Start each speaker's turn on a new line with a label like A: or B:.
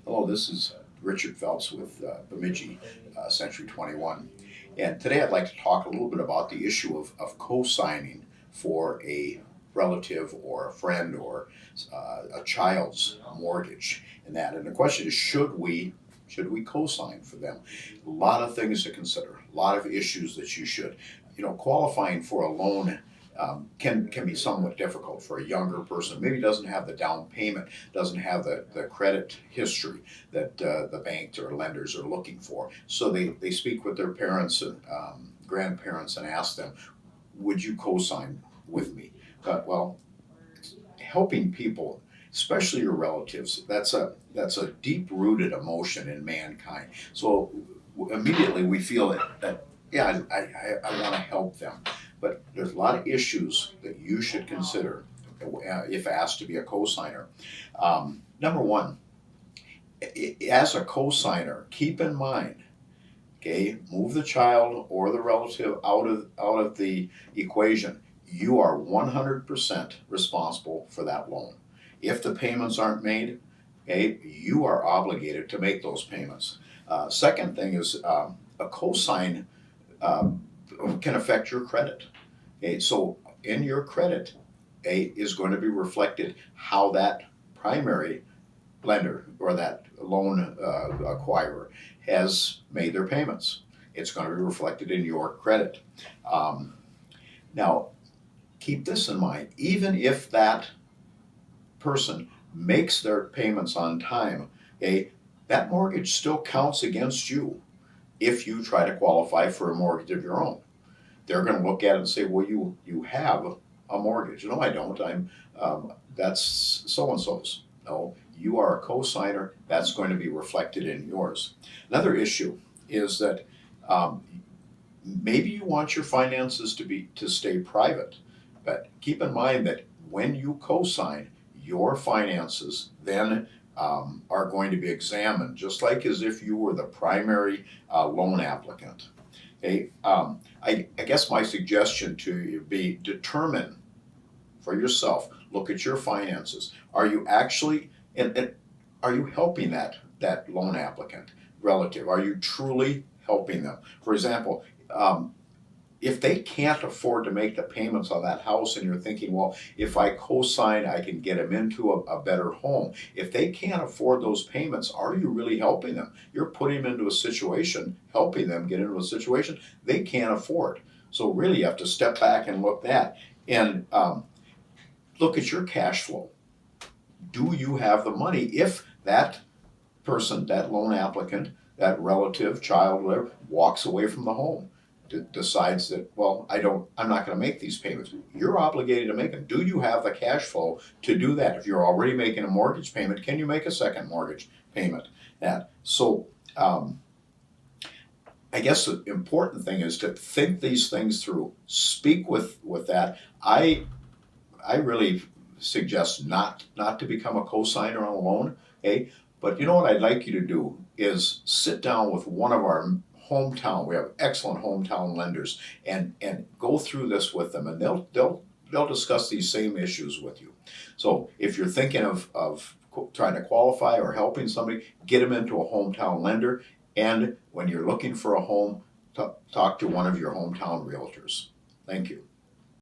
A: Hello, this is Richard Phelps with Bemidji Century 21. And today I'd like to talk a little bit about the issue of co-signing for a relative or a friend or a child's mortgage and that. And the question is, should we co-sign for them? A lot of things to consider, a lot of issues that you should. Qualifying for a loan can be somewhat difficult for a younger person. Maybe doesn't have the down payment, doesn't have the credit history that the banks or lenders are looking for. So they speak with their parents and grandparents and ask them, would you co-sign with me? Well, helping people, especially your relatives, that's a deep-rooted emotion in mankind. So immediately we feel that yeah, I want to help them. But there's a lot of issues that you should consider if asked to be a co-signer. Number one, as a co-signer, keep in mind, okay, move the child or the relative out of the equation. You are 100% responsible for that loan. If the payments aren't made, okay, you are obligated to make those payments. Second thing is a co-sign can affect your credit. Okay, so in your credit, is going to be reflected how that primary lender or that loan acquirer has made their payments. It's going to be reflected in your credit. Now, keep this in mind. Even if that person makes their payments on time, that mortgage still counts against you if you try to qualify for a mortgage of your own. They're going to look at it and say, well, you have a mortgage. No, I don't. That's so-and-so's. No, you are a co-signer. That's going to be reflected in yours. Another issue is that maybe you want your finances to stay private, but keep in mind that when you co-sign, your finances then are going to be examined, just like as if you were the primary loan applicant. Okay, I guess my suggestion to you be determine for yourself, look at your finances. Are you actually, and are you helping that loan applicant relative? Are you truly helping them? For example, if they can't afford to make the payments on that house and you're thinking, well, if I co-sign, I can get them into a better home. If they can't afford those payments, are you really helping them? You're putting them into a situation, helping them get into a situation they can't afford. So really you have to step back and look at that and look at your cash flow. Do you have the money if that person, that loan applicant, that relative, child, whatever, walks away from the home? Decides that, well, I'm not going to make these payments. You're obligated to make them. Do you have the cash flow to do that? If you're already making a mortgage payment, can you make a second mortgage payment? So I guess the important thing is to think these things through. Speak with that. I really suggest not to become a co-signer on a loan. But you know what I'd like you to do is sit down with one of our hometown. We have excellent hometown lenders, and go through this with them, and they'll discuss these same issues with you. So if you're thinking of trying to qualify or helping somebody, get them into a hometown lender, and when you're looking for a home, talk to one of your hometown realtors. Thank you.